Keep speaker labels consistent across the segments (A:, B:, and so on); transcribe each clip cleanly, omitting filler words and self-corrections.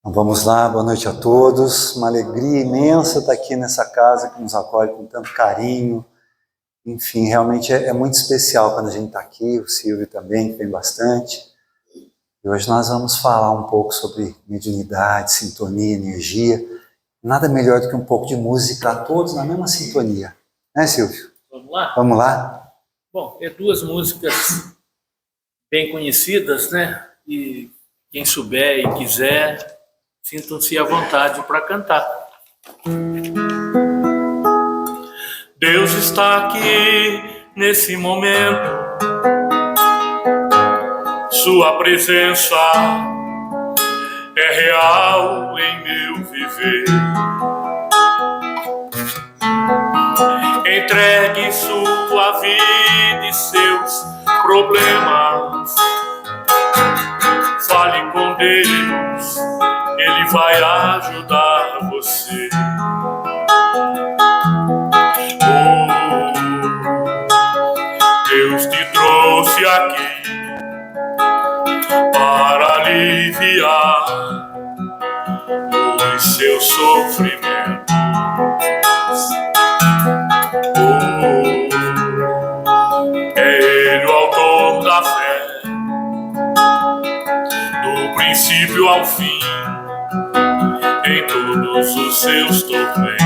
A: Vamos lá, boa noite a todos. Uma alegria imensa estar aqui nessa casa que nos acolhe com tanto carinho. Enfim, realmente é muito especial quando a gente está aqui, o Silvio também, que vem bastante. E hoje nós vamos falar um pouco sobre mediunidade, sintonia, energia. Nada melhor do que um pouco de música, todos na mesma sintonia. Né, Silvio?
B: Vamos lá?
A: Vamos lá?
B: Bom, é duas músicas bem conhecidas, né? E quem souber e quiser, sintam-se à vontade para cantar. Deus está aqui nesse momento, Sua presença é real em meu viver. Entregue sua vida e seus problemas, fale com Deus, Ele vai ajudar você. Deus te trouxe aqui para aliviar os seus sofrimentos. É Ele o autor da fé, do princípio ao fim, em todos os seus tormentos.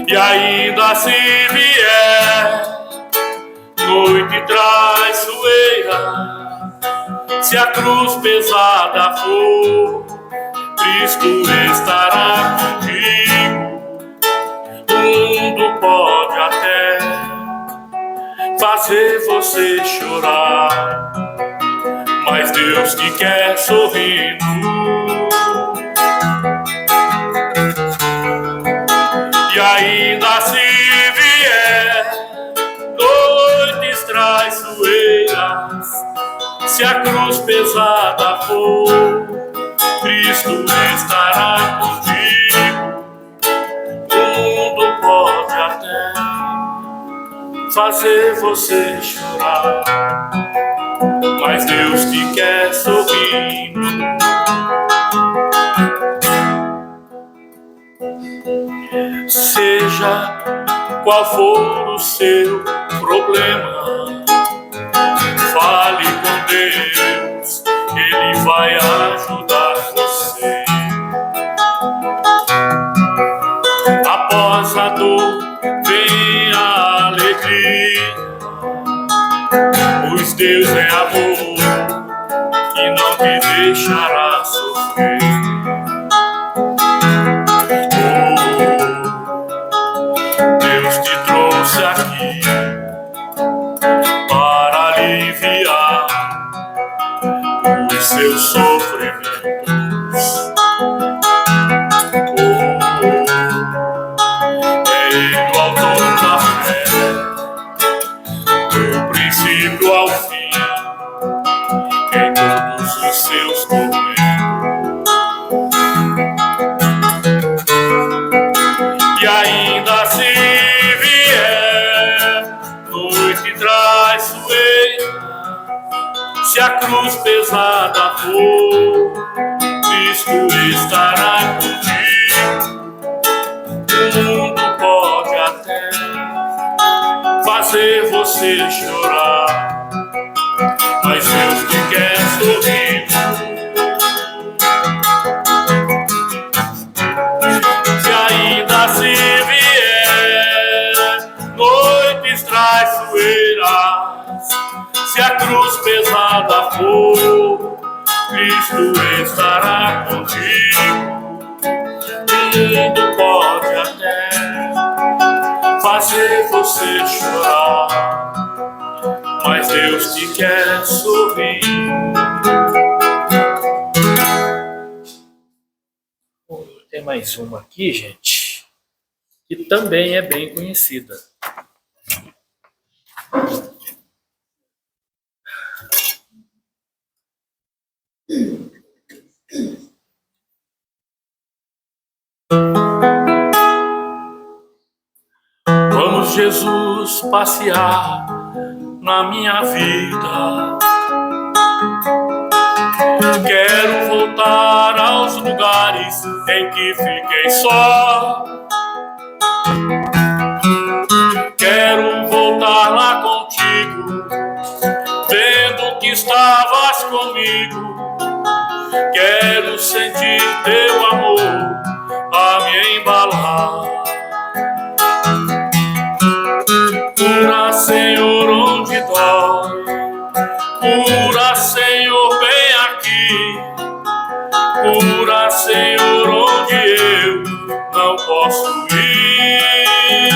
B: E ainda se vier noite traiçoeira, se a cruz pesada for, Cristo estará contigo. O mundo pode até fazer você chorar, mas Deus te quer sorrindo. E ainda se vier noites traiçoeiras, se a cruz pesada for, Cristo estará contigo. O mundo pode até fazer você chorar, mas Deus te quer sorrindo. Seja qual for o seu problema, fale com Deus, Ele vai ajudar você. Após a dor vem a alegria, pois Deus é amor e não te deixará sofrer. Deus te trouxe aqui para aliviar os seus sofrimentos. É Ele o autor da fé, do princípio ao fim, em todos os seus tormentos. E ainda se vier noite traiçoeira, se a cruz pesada for, Cristo estará contigo. O mundo pode até fazer você chorar, mas Deus te quer sorrindo. Se ainda se vier noites traiçoeiras, se a cruz pesada for, Cristo estará contigo. O mundo pode até fazer você chorar, mas Deus te quer sorrir. Tem mais uma aqui, gente, que também é bem conhecida. Jesus passear na minha vida. Quero voltar aos lugares em que fiquei só. Quero voltar lá contigo, vendo que estavas comigo. Quero sentir teu amor a me embalar. Cura, Senhor, onde dói. Cura, Senhor, bem aqui. Cura, Senhor, onde eu não posso ir.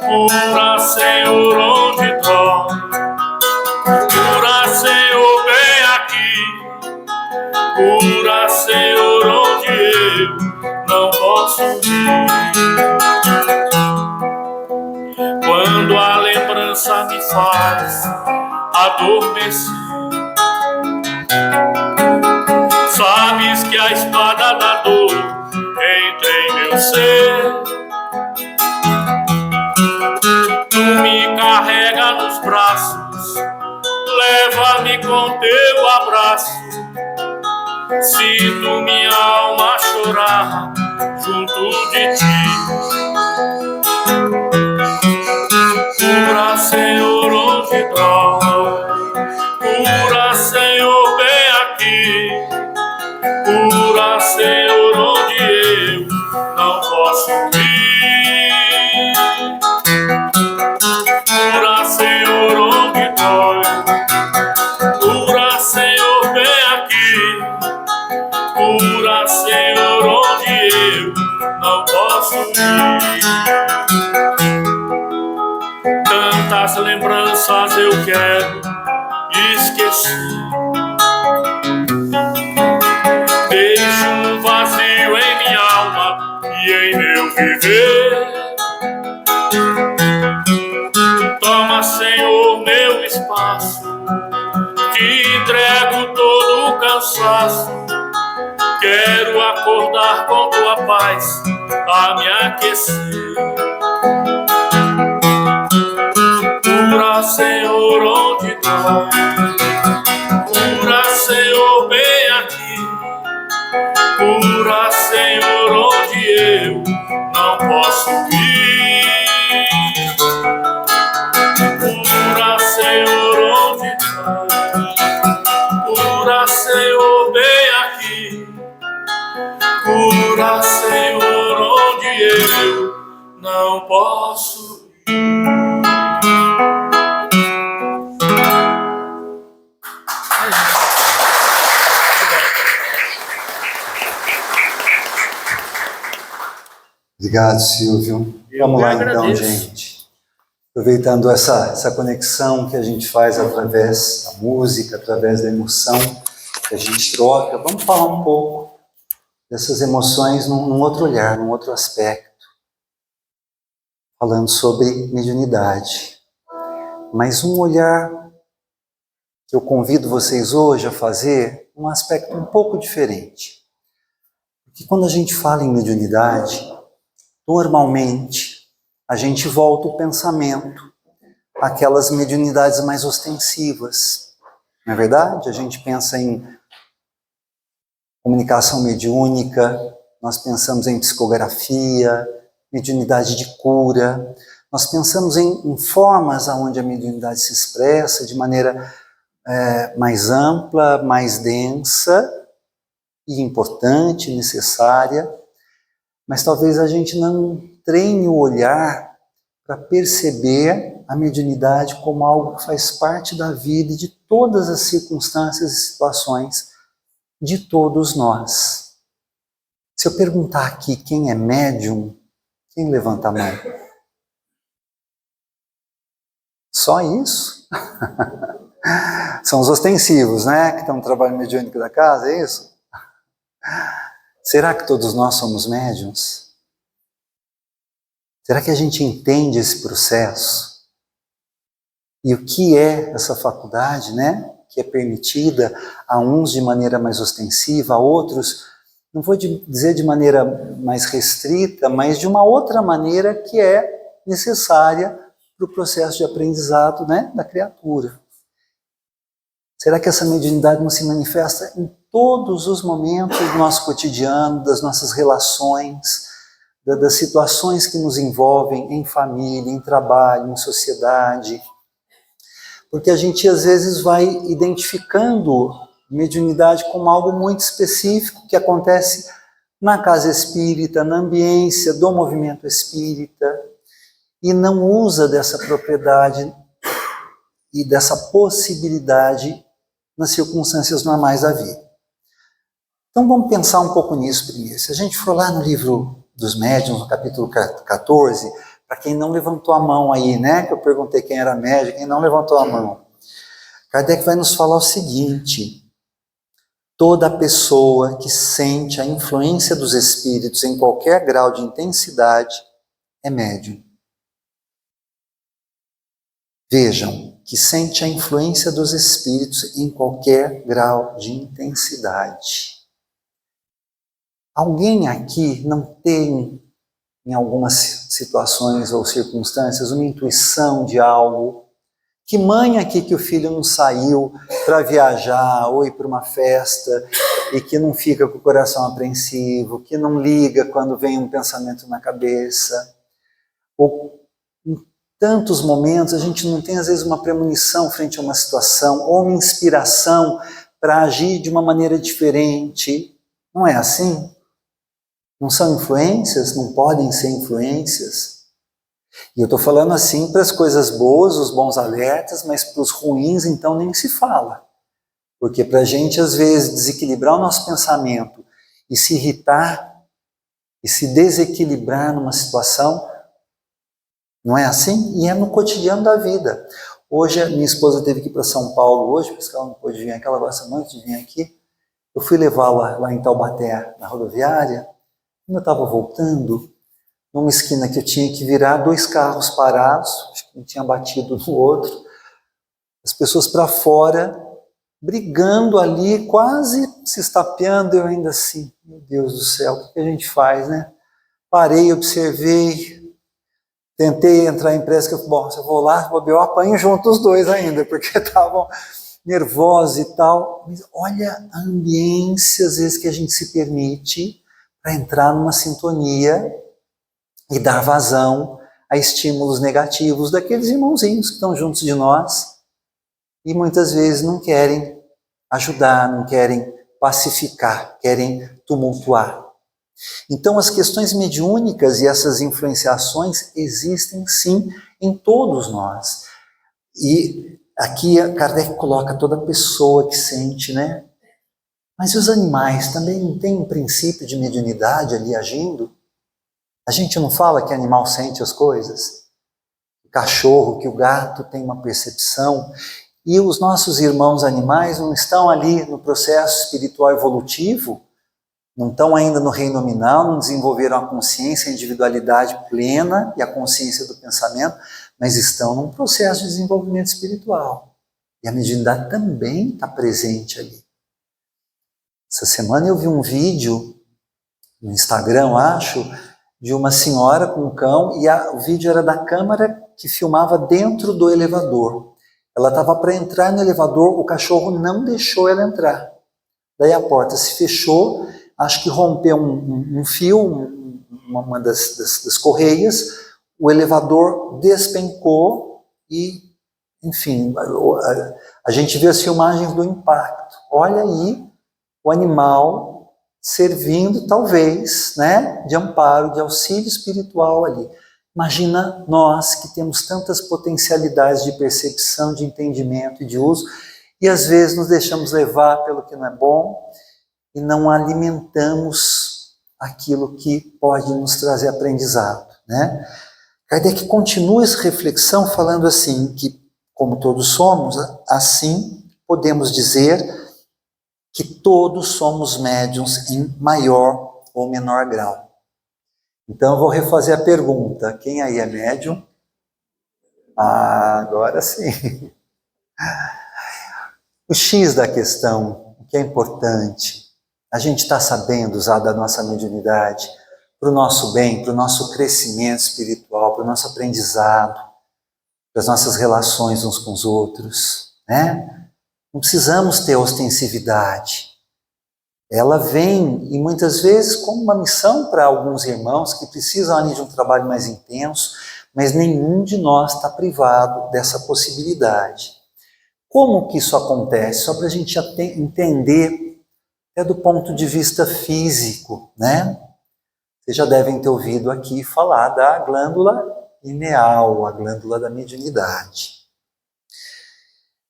B: Cura, Senhor, onde dói. Cura, Senhor, bem aqui. Cura, Senhor, onde eu não posso ir. Quando a lembrança me faz adormecer, sabes que a espada da dor entra em meu ser. Tu me carrega nos braços, leva-me com teu abraço. Sinto minha alma chorar junto de ti. Cura, Senhor, onde dói. Cura, Senhor, bem aqui. Cura, Senhor, onde eu não posso ir. Cura, Senhor, onde dói. Cura, Senhor, bem aqui. Cura, Senhor, onde eu não posso ir. Tantas lembranças eu quero esquecer. Deixo um vazio em minha alma e em meu viver. Toma, Senhor, meu espaço, te entrego todo o cansaço. Quero acordar com tua paz a me aquecer. Cura, Senhor, onde dói. Cura, Senhor, bem aqui. Cura, Senhor, onde eu não posso ir. Cura, Senhor, onde dói. Cura, Senhor, bem aqui. Cura, Senhor, onde eu não posso ir.
A: Obrigado, Silvio. Vamos lá então, gente. Aproveitando essa conexão que a gente faz através da música, através da emoção que a gente troca, vamos falar um pouco dessas emoções num outro olhar, num outro aspecto. Falando sobre mediunidade. Mas um olhar que eu convido vocês hoje a fazer, um aspecto um pouco diferente. Porque quando a gente fala em mediunidade, normalmente a gente volta o pensamento àquelas mediunidades mais ostensivas. Não é verdade? A gente pensa em comunicação mediúnica, nós pensamos em psicografia, mediunidade de cura, nós pensamos em formas onde a mediunidade se expressa de maneira mais ampla, mais densa e importante, necessária, mas talvez a gente não treine o olhar para perceber a mediunidade como algo que faz parte da vida e de todas as circunstâncias e situações de todos nós. Se eu perguntar aqui quem é médium, quem levanta a mão? Só isso? São os ostensivos, né? Que estão no trabalho mediúnico da casa, é isso? Será que todos nós somos médiuns? Será que a gente entende esse processo? E o que é essa faculdade, né? Que é permitida a uns de maneira mais ostensiva, a outros, não vou dizer de maneira mais restrita, mas de uma outra maneira que é necessária para o processo de aprendizado, né, da criatura. Será que essa mediunidade não se manifesta em todos os momentos do nosso cotidiano, das nossas relações, das situações que nos envolvem em família, em trabalho, em sociedade? Porque a gente às vezes vai identificando mediunidade como algo muito específico que acontece na casa espírita, na ambiência do movimento espírita, e não usa dessa propriedade e dessa possibilidade nas circunstâncias normais da vida. Então vamos pensar um pouco nisso primeiro. Se a gente for lá no livro dos médiuns, no capítulo 14, para quem não levantou a mão aí, né, que eu perguntei quem era médium, quem não levantou a mão, Kardec vai nos falar o seguinte: toda pessoa que sente a influência dos espíritos em qualquer grau de intensidade é médium. Vejam, que sente a influência dos espíritos em qualquer grau de intensidade. Alguém aqui não tem, em algumas situações ou circunstâncias, uma intuição de algo? Que mãe aqui que o filho não saiu para viajar ou ir para uma festa e que não fica com o coração apreensivo, que não liga quando vem um pensamento na cabeça? Ou em tantos momentos a gente não tem às vezes uma premonição frente a uma situação ou uma inspiração para agir de uma maneira diferente? Não é assim? Não são influências? Não podem ser influências? E eu estou falando assim para as coisas boas, os bons alertas, mas para os ruins então nem se fala. Porque para a gente às vezes desequilibrar o nosso pensamento e se irritar e se desequilibrar numa situação, não é assim? E é no cotidiano da vida. Hoje a minha esposa teve que ir para São Paulo hoje, porque ela não pôde vir aqui, ela gosta muito de vir aqui. Eu fui levá-la lá em Taubaté, na rodoviária. Quando eu estava voltando, numa esquina que eu tinha que virar, 2 carros parados, acho que um tinha batido no outro, as pessoas para fora, brigando ali, quase se estapeando, eu ainda assim, meu Deus do céu, o que a gente faz, né? Parei, observei, tentei entrar em pressa, que eu, bom, se eu vou lá, eu apanho junto os dois ainda, porque estavam nervosos e tal. Mas olha a ambiência, às vezes, que a gente se permite para entrar numa sintonia e dar vazão a estímulos negativos daqueles irmãozinhos que estão juntos de nós e muitas vezes não querem ajudar, não querem pacificar, querem tumultuar. Então as questões mediúnicas e essas influenciações existem sim em todos nós. E aqui Kardec coloca toda pessoa que sente, né? Mas e os animais também não têm um princípio de mediunidade ali agindo? A gente não fala que animal sente as coisas? O cachorro, que o gato tem uma percepção. E os nossos irmãos animais não estão ali no processo espiritual evolutivo? Não estão ainda no reino nominal, não desenvolveram a consciência, a individualidade plena e a consciência do pensamento, mas estão num processo de desenvolvimento espiritual. E a mediunidade também está presente ali. Essa semana eu vi um vídeo no Instagram, acho, de uma senhora com um cão, e o vídeo era da câmera que filmava dentro do elevador. Ela estava para entrar no elevador, o cachorro não deixou ela entrar. Daí a porta se fechou, acho que rompeu um fio, uma das correias, o elevador despencou e, enfim, a gente vê as filmagens do impacto. Olha aí o animal servindo, talvez, né, de amparo, de auxílio espiritual ali. Imagina nós que temos tantas potencialidades de percepção, de entendimento e de uso, e às vezes nos deixamos levar pelo que não é bom e não alimentamos aquilo que pode nos trazer aprendizado, né? Kardec continua essa reflexão falando assim, que como todos somos, assim podemos dizer que todos somos médiuns em maior ou menor grau. Então eu vou refazer a pergunta, quem aí é médium? Ah, agora sim. O X da questão, o que é importante, a gente está sabendo usar da nossa mediunidade para o nosso bem, para o nosso crescimento espiritual, para o nosso aprendizado, para as nossas relações uns com os outros, né? Não precisamos ter ostensividade. Ela vem, e muitas vezes, como uma missão para alguns irmãos que precisam ali de um trabalho mais intenso, mas nenhum de nós está privado dessa possibilidade. Como que isso acontece? Só para a gente entender, até do ponto de vista físico, né? Vocês já devem ter ouvido aqui falar da glândula pineal, a glândula da mediunidade.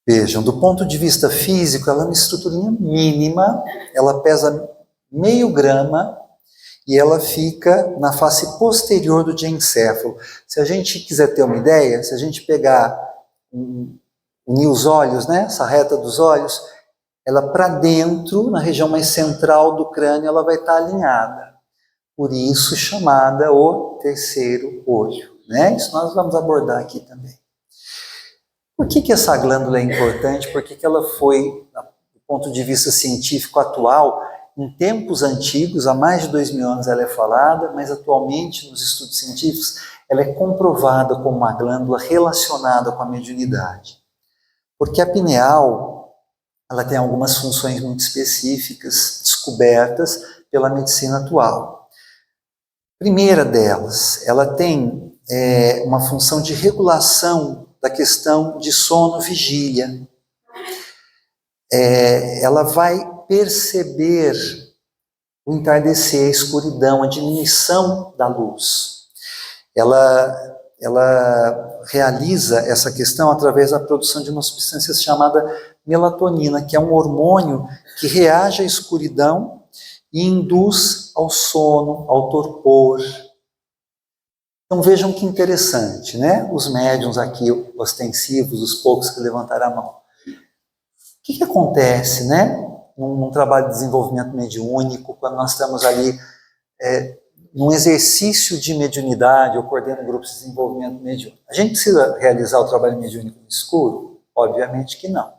A: Vejam, do ponto de vista físico, ela é uma estruturinha mínima, ela pesa meio grama e ela fica na face posterior do diencéfalo. Se a gente quiser ter uma ideia, se a gente pegar unir os olhos, né, essa reta dos olhos, ela para dentro, na região mais central do crânio, ela vai estar alinhada. Por isso chamada o terceiro olho, né? Isso nós vamos abordar aqui também. Por que essa glândula é importante? Por que ela foi, do ponto de vista científico atual, em tempos antigos, há mais de 2000 anos ela é falada, mas atualmente nos estudos científicos ela é comprovada como uma glândula relacionada com a mediunidade. Porque a pineal, ela tem algumas funções muito específicas, descobertas pela medicina atual. Primeira delas, ela tem uma função de regulação da questão de sono-vigília. Ela vai perceber o entardecer, a escuridão, a diminuição da luz. Ela realiza essa questão através da produção de uma substância chamada melatonina, que é um hormônio que reage à escuridão e induz ao sono, ao torpor. Então vejam que interessante, né? Os médiuns aqui ostensivos, os poucos que levantaram a mão. O que acontece, né? Num trabalho de desenvolvimento mediúnico, quando nós estamos ali num exercício de mediunidade, eu coordeno grupos de desenvolvimento mediúnico. A gente precisa realizar o trabalho mediúnico no escuro? Obviamente que não.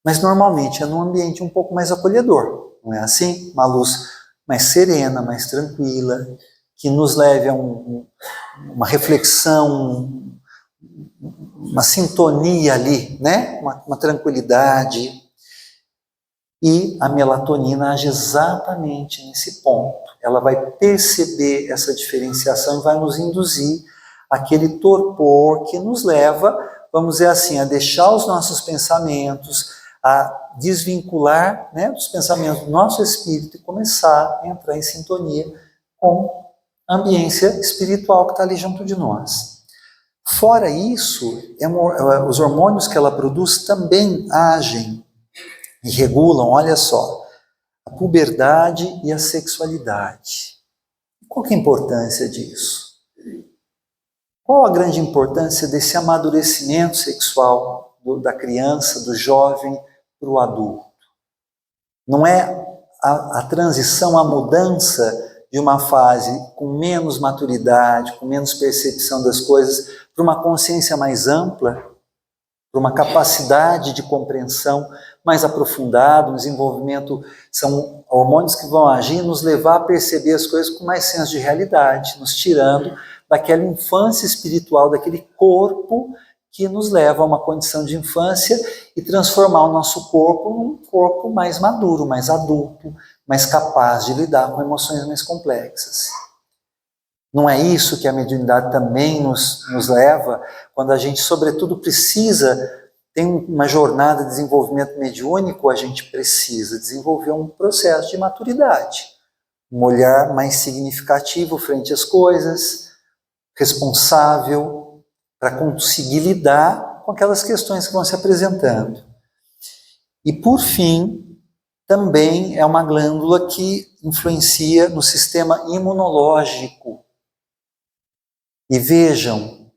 A: Mas normalmente é num ambiente um pouco mais acolhedor, não é assim? Uma luz mais serena, mais tranquila, que nos leve a uma reflexão, uma sintonia ali, né? Uma tranquilidade. E a melatonina age exatamente nesse ponto. Ela vai perceber essa diferenciação e vai nos induzir àquele torpor que nos leva, vamos dizer assim, a deixar os nossos pensamentos, a desvincular, né, dos pensamentos do nosso espírito e começar a entrar em sintonia com a ambiência espiritual que está ali junto de nós. Fora isso, os hormônios que ela produz também agem e regulam, olha só, a puberdade e a sexualidade. Qual que é a importância disso? Qual a grande importância desse amadurecimento sexual da criança, do jovem para o adulto? Não é a transição, a mudança de uma fase com menos maturidade, com menos percepção das coisas, para uma consciência mais ampla, para uma capacidade de compreensão mais aprofundada, um desenvolvimento, são hormônios que vão agir e nos levar a perceber as coisas com mais senso de realidade, nos tirando daquela infância espiritual, daquele corpo que nos leva a uma condição de infância e transformar o nosso corpo num corpo mais maduro, mais adulto, mais capaz de lidar com emoções mais complexas. Não é isso que a mediunidade também nos leva, quando a gente, sobretudo, tem uma jornada de desenvolvimento mediúnico, a gente precisa desenvolver um processo de maturidade, um olhar mais significativo frente às coisas, responsável, para conseguir lidar com aquelas questões que vão se apresentando. E, por fim, também é uma glândula que influencia no sistema imunológico. E vejam,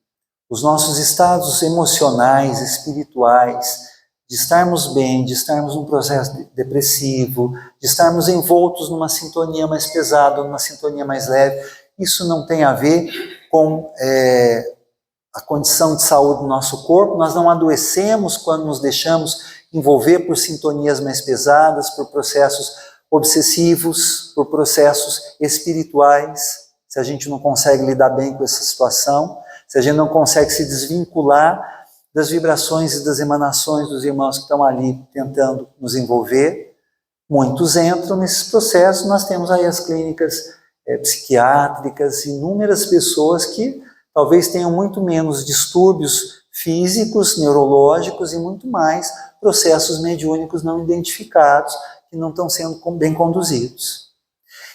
A: os nossos estados emocionais, espirituais, de estarmos bem, de estarmos num processo depressivo, de estarmos envoltos numa sintonia mais pesada, numa sintonia mais leve, isso não tem a ver com a condição de saúde do nosso corpo. Nós não adoecemos quando nos deixamos envolver por sintonias mais pesadas, por processos obsessivos, por processos espirituais. se a gente não consegue lidar bem com essa situação, se a gente não consegue se desvincular das vibrações e das emanações dos irmãos que estão ali tentando nos envolver. Muitos entram nesses processos, nós temos aí as clínicas psiquiátricas, inúmeras pessoas que talvez tenham muito menos distúrbios físicos, neurológicos e muito mais processos mediúnicos não identificados que não estão sendo bem conduzidos.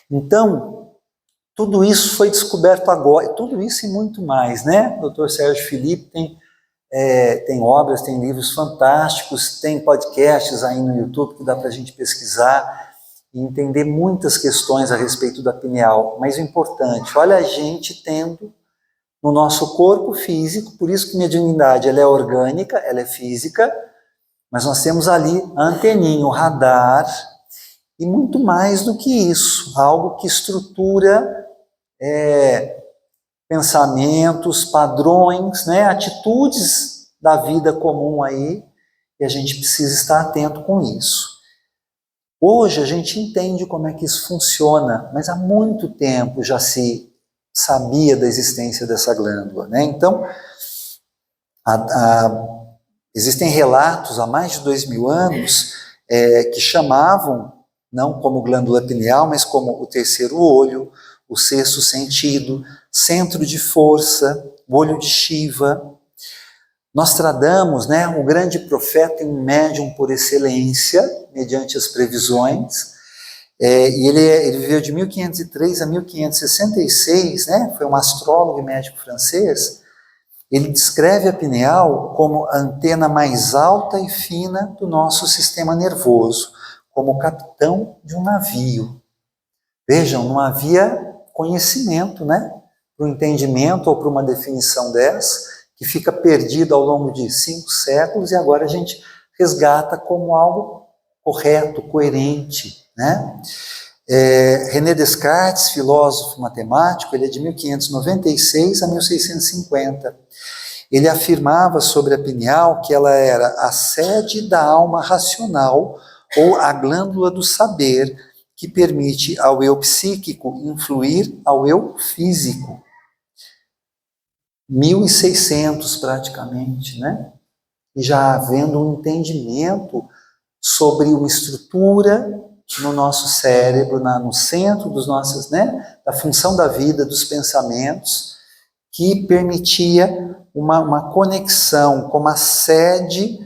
A: Então, tudo isso foi descoberto agora, tudo isso e muito mais, né? O Dr. Sérgio Felipe tem obras, tem livros fantásticos, tem podcasts aí no YouTube que dá para a gente pesquisar e entender muitas questões a respeito da pineal. Mas o importante, olha a gente tendo no nosso corpo físico, por isso que mediunidade ela é orgânica, ela é física, mas nós temos ali a anteninha, o radar, e muito mais do que isso, algo que estrutura pensamentos, padrões, né, atitudes da vida comum aí, e a gente precisa estar atento com isso. Hoje a gente entende como é que isso funciona, mas há muito tempo já se sabia da existência dessa glândula, né? Então, existem relatos há mais de 2000 anos que chamavam, não como glândula pineal, mas como o terceiro olho, o sexto sentido, centro de força, o olho de Shiva. Nostradamus, né, o grande profeta e um médium por excelência, mediante as previsões, e ele viveu de 1503 a 1566, né, foi um astrólogo e médico francês. Ele descreve a pineal como a antena mais alta e fina do nosso sistema nervoso, como o capitão de um navio. Vejam, não havia conhecimento, né, para o entendimento ou para uma definição dessa, que fica perdida ao longo de 5 séculos e agora a gente resgata como algo correto, coerente, né? René Descartes, filósofo matemático, ele é de 1596 a 1650. Ele afirmava sobre a pineal que ela era a sede da alma racional ou a glândula do saber que permite ao eu psíquico influir ao eu físico. 1600 praticamente, né? E já havendo um entendimento sobre uma estrutura no nosso cérebro, no centro dos nossos, né, da função da vida, dos pensamentos, que permitia uma conexão como a sede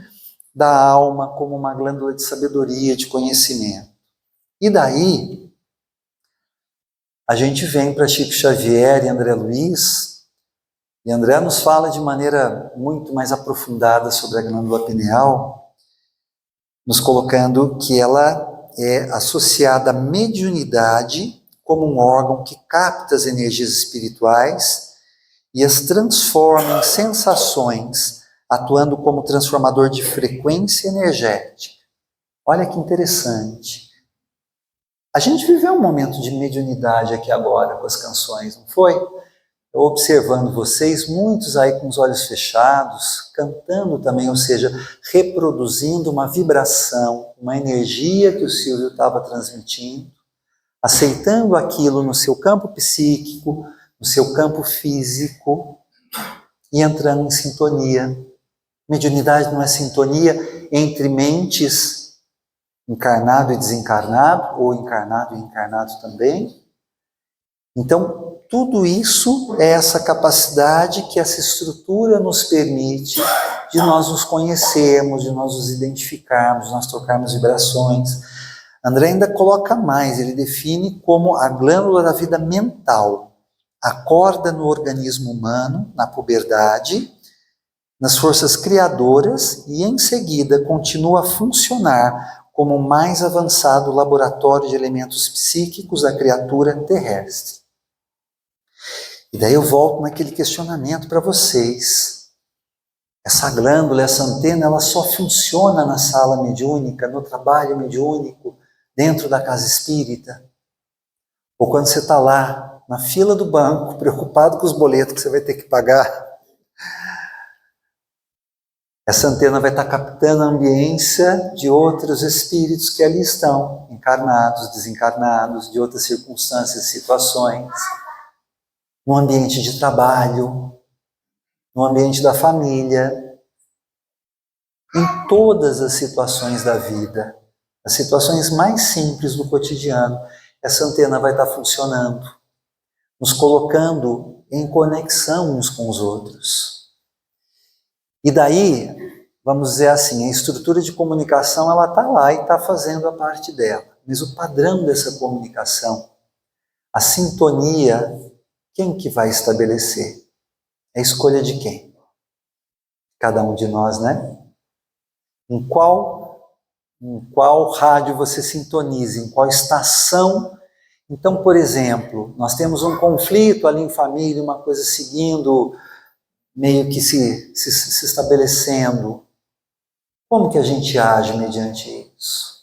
A: da alma, como uma glândula de sabedoria, de conhecimento. E daí, a gente vem para Chico Xavier e André Luiz, e André nos fala de maneira muito mais aprofundada sobre a glândula pineal, nos colocando que ela é associada à mediunidade como um órgão que capta as energias espirituais e as transforma em sensações, atuando como transformador de frequência energética. Olha que interessante. A gente viveu um momento de mediunidade aqui agora com as canções, não foi? Eu observando vocês, muitos aí com os olhos fechados, cantando também, ou seja, reproduzindo uma vibração, uma energia que o Silvio estava transmitindo, aceitando aquilo no seu campo psíquico, no seu campo físico e entrando em sintonia. Mediunidade não é sintonia entre mentes encarnado e desencarnado, ou encarnado e encarnado também. Então, tudo isso é essa capacidade que essa estrutura nos permite de nós nos conhecermos, de nós nos identificarmos, de nós trocarmos vibrações. André ainda coloca mais, ele define como a glândula da vida mental. Acorda no organismo humano, na puberdade, nas forças criadoras e em seguida continua a funcionar como o mais avançado laboratório de elementos psíquicos da criatura terrestre. E daí eu volto naquele questionamento para vocês. Essa glândula, essa antena, ela só funciona na sala mediúnica, no trabalho mediúnico, dentro da casa espírita? Ou quando você está lá, na fila do banco, preocupado com os boletos que você vai ter que pagar, essa antena vai estar captando a ambiência de outros espíritos que ali estão, encarnados, desencarnados, de outras circunstâncias, situações. no ambiente de trabalho, no ambiente da família, em todas as situações da vida, as situações mais simples do cotidiano, essa antena vai estar funcionando, nos colocando em conexão uns com os outros. E daí, vamos dizer assim, a estrutura de comunicação, ela está lá e está fazendo a parte dela. Mas o padrão dessa comunicação, a sintonia, quem que vai estabelecer? É a escolha de quem? Cada um de nós, né? Em qual rádio você sintoniza, em qual estação. Então, por exemplo, nós temos um conflito ali em família, uma coisa seguindo, meio que se estabelecendo. Como que a gente age mediante isso?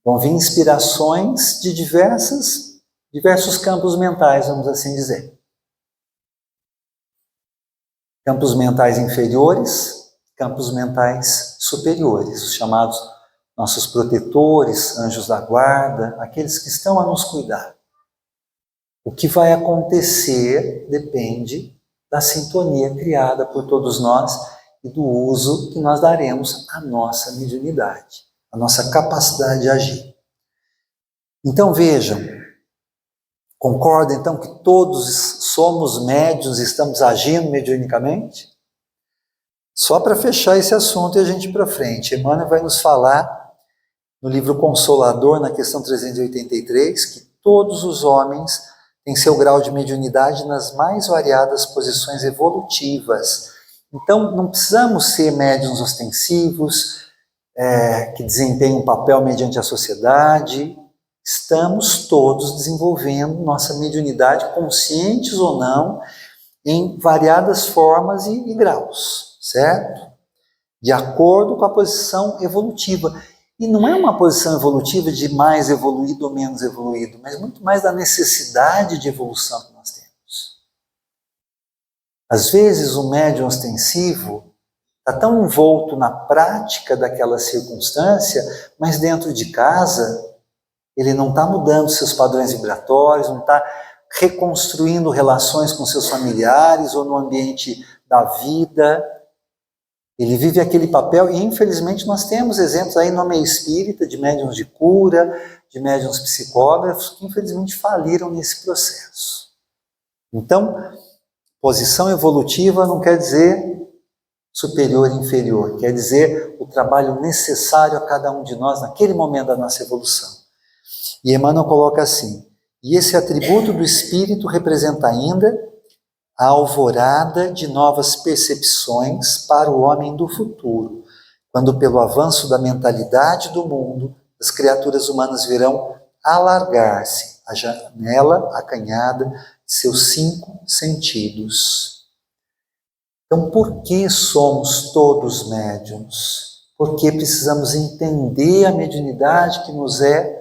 A: Vão vir inspirações de diversos campos mentais, vamos assim dizer. Campos mentais inferiores, campos mentais superiores, os chamados nossos protetores, anjos da guarda, aqueles que estão a nos cuidar. O que vai acontecer depende da sintonia criada por todos nós e do uso que nós daremos à nossa mediunidade, à nossa capacidade de agir. Então vejam, concordam então que todos somos médiuns e estamos agindo mediunicamente? Só para fechar esse assunto e a gente ir para frente, Emmanuel vai nos falar no livro Consolador, na questão 383, que todos os homens têm seu grau de mediunidade nas mais variadas posições evolutivas. Então, não precisamos ser médiuns ostensivos, que desempenham um papel mediante a sociedade. Estamos todos desenvolvendo nossa mediunidade, conscientes ou não, em variadas formas e graus, certo? De acordo com a posição evolutiva. E não é uma posição evolutiva de mais evoluído ou menos evoluído, mas muito mais da necessidade de evolução que nós temos. Às vezes o médium ostensivo está tão envolto na prática daquela circunstância, mas dentro de casa ele não está mudando seus padrões vibratórios, não está reconstruindo relações com seus familiares ou no ambiente da vida. Ele vive aquele papel e, infelizmente, nós temos exemplos aí no meio espírita de médiuns de cura, de médiuns psicógrafos, que, infelizmente, faliram nesse processo. Então, posição evolutiva não quer dizer superior e inferior, quer dizer o trabalho necessário a cada um de nós naquele momento da nossa evolução. E Emmanuel coloca assim, e esse atributo do espírito representa ainda a alvorada de novas percepções para o homem do futuro, quando pelo avanço da mentalidade do mundo, as criaturas humanas virão alargar-se a janela acanhada de seus 5 sentidos. Então, por que somos todos médiuns? Porque precisamos entender a mediunidade que nos é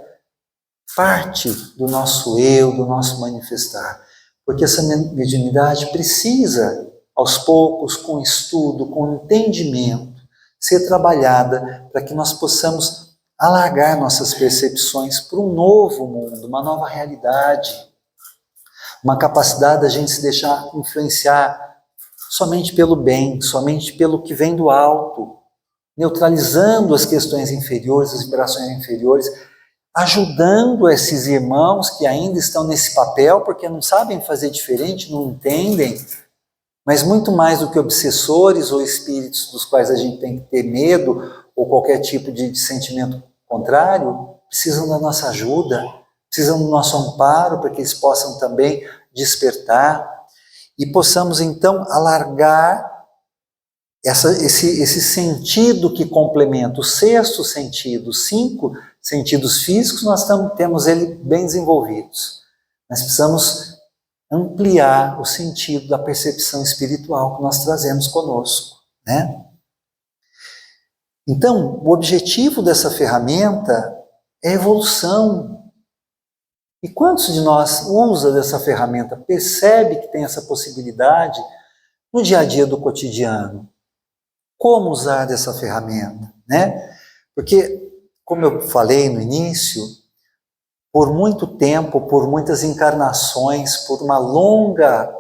A: parte do nosso eu, do nosso manifestar. Porque essa mediunidade precisa, aos poucos, com estudo, com entendimento, ser trabalhada para que nós possamos alargar nossas percepções para um novo mundo, uma nova realidade, uma capacidade da gente se deixar influenciar somente pelo bem, somente pelo que vem do alto, neutralizando as questões inferiores, as vibrações inferiores, ajudando esses irmãos que ainda estão nesse papel, porque não sabem fazer diferente, não entendem, mas muito mais do que obsessores ou espíritos dos quais a gente tem que ter medo, ou qualquer tipo de sentimento contrário, precisam da nossa ajuda, precisam do nosso amparo, para que eles possam também despertar, e possamos então alargar esse sentido que complementa o 6º sentido, 5 sentidos físicos, nós temos ele bem desenvolvidos. Nós precisamos ampliar o sentido da percepção espiritual que nós trazemos conosco, né? Então, o objetivo dessa ferramenta é evolução. E quantos de nós usa dessa ferramenta, percebe que tem essa possibilidade no dia a dia do cotidiano? Como usar dessa ferramenta, né? Porque, como eu falei no início, por muito tempo, por muitas encarnações, por uma longa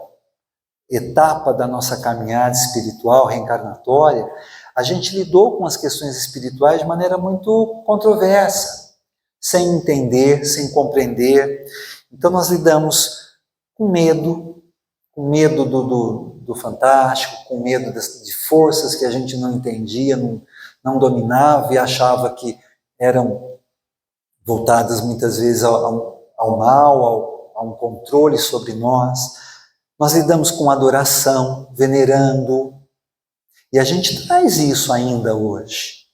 A: etapa da nossa caminhada espiritual, reencarnatória, a gente lidou com as questões espirituais de maneira muito controversa, sem entender, sem compreender. Então nós lidamos com medo do fantástico, com medo de forças que a gente não entendia, não dominava e achava que eram voltadas muitas vezes ao mal, a um controle sobre nós. Nós lidamos com adoração, venerando, e a gente traz isso ainda hoje.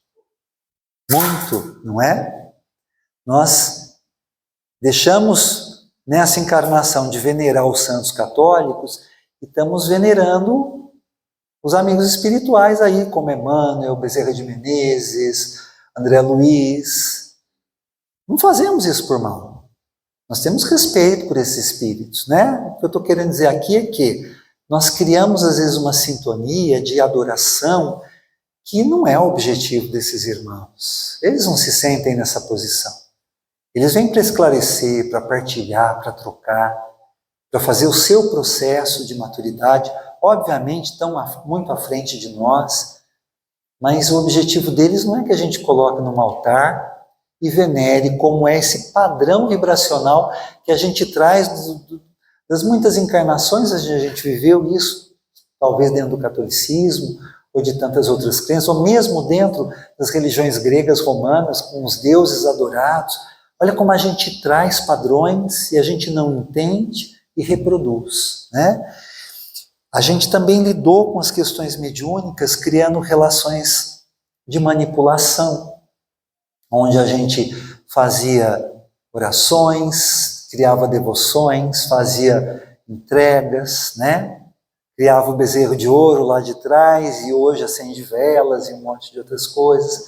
A: Muito, não é? Nós deixamos nessa encarnação de venerar os santos católicos e estamos venerando os amigos espirituais aí, como Emmanuel, Bezerra de Menezes, André Luiz. Não fazemos isso por mal. Nós temos respeito por esses espíritos, né? O que eu estou querendo dizer aqui é que nós criamos às vezes uma sintonia de adoração que não é o objetivo desses irmãos. Eles não se sentem nessa posição. Eles vêm para esclarecer, para partilhar, para trocar, para fazer o seu processo de maturidade. Obviamente estão muito à frente de nós, mas o objetivo deles não é que a gente coloque num altar e venere, como é esse padrão vibracional que a gente traz das muitas encarnações onde a gente viveu isso, talvez dentro do catolicismo, ou de tantas outras crenças, ou mesmo dentro das religiões gregas, romanas, com os deuses adorados. Olha como a gente traz padrões e a gente não entende e reproduz, né? A gente também lidou com as questões mediúnicas, criando relações de manipulação, onde a gente fazia orações, criava devoções, fazia entregas, né? Criava o bezerro de ouro lá de trás e hoje acende velas e um monte de outras coisas.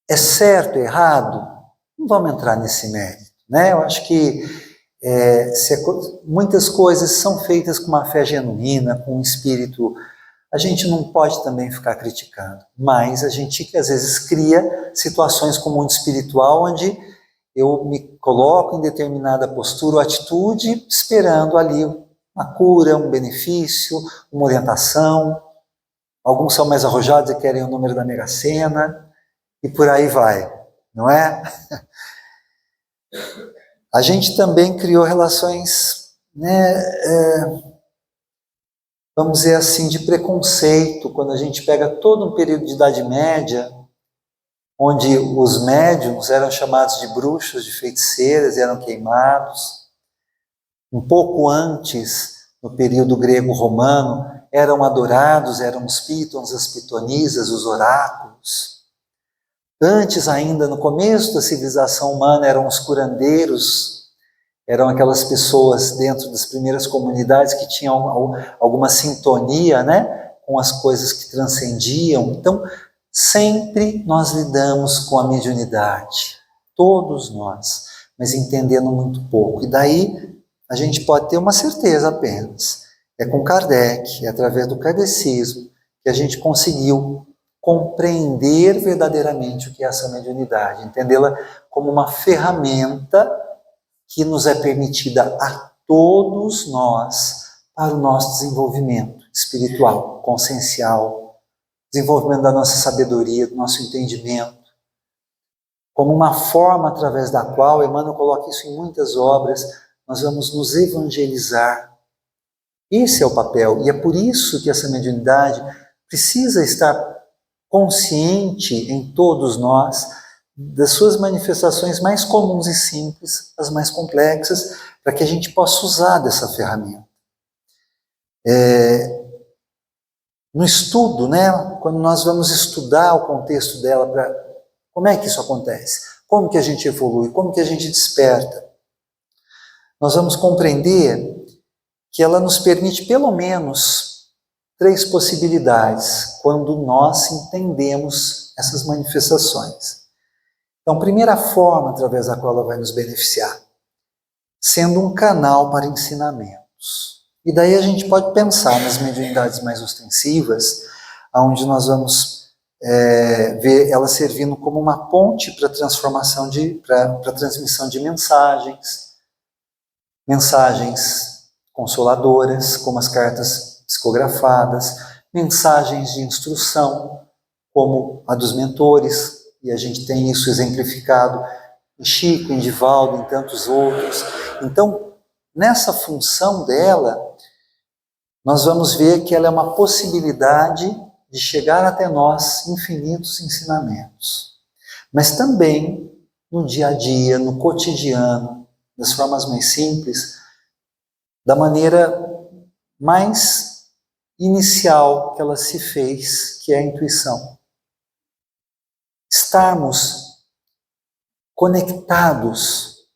A: É certo, errado? Não vamos entrar nesse mérito, né? Eu acho que muitas coisas são feitas com uma fé genuína, com um espírito. A gente não pode também ficar criticando, mas a gente às vezes cria situações como o mundo espiritual, onde eu me coloco em determinada postura ou atitude, esperando ali uma cura, um benefício, uma orientação. Alguns são mais arrojados e querem o número da Mega Sena, e por aí vai, não é? A gente também criou relações, né, vamos dizer assim, de preconceito, quando a gente pega todo um período de Idade Média, onde os médiuns eram chamados de bruxos, de feiticeiras, eram queimados. Um pouco antes, no período grego-romano, eram adorados, eram os pitons, as pitonisas, os oráculos. Antes ainda, no começo da civilização humana, eram os curandeiros, eram aquelas pessoas dentro das primeiras comunidades que tinham alguma sintonia, né, com as coisas que transcendiam. Então, sempre nós lidamos com a mediunidade, todos nós, mas entendendo muito pouco. E daí a gente pode ter uma certeza apenas. É com Kardec, é através do kardecismo, que a gente conseguiu compreender verdadeiramente o que é essa mediunidade, entendê-la como uma ferramenta que nos é permitida a todos nós para o nosso desenvolvimento espiritual, consciencial, desenvolvimento da nossa sabedoria, do nosso entendimento, como uma forma através da qual, Emmanuel coloca isso em muitas obras, nós vamos nos evangelizar. Esse é o papel, e é por isso que essa mediunidade precisa estar consciente em todos nós, das suas manifestações mais comuns e simples, as mais complexas, para que a gente possa usar dessa ferramenta. No estudo, né, quando nós vamos estudar o contexto dela, como é que isso acontece? Como que a gente evolui? Como que a gente desperta? Nós vamos compreender que ela nos permite pelo menos 3 possibilidades quando nós entendemos essas manifestações. Então, a primeira forma através da qual ela vai nos beneficiar, sendo um canal para ensinamentos. E daí a gente pode pensar nas mediunidades mais ostensivas, onde nós vamos ver ela servindo como uma ponte para transmissão de mensagens consoladoras, como as cartas psicografadas, mensagens de instrução, como a dos mentores, e a gente tem isso exemplificado em Chico, em Divaldo, em tantos outros. Então, nessa função dela, nós vamos ver que ela é uma possibilidade de chegar até nós infinitos ensinamentos. Mas também, no dia a dia, no cotidiano, das formas mais simples, da maneira mais inicial que ela se fez, que é a intuição. Estarmos conectados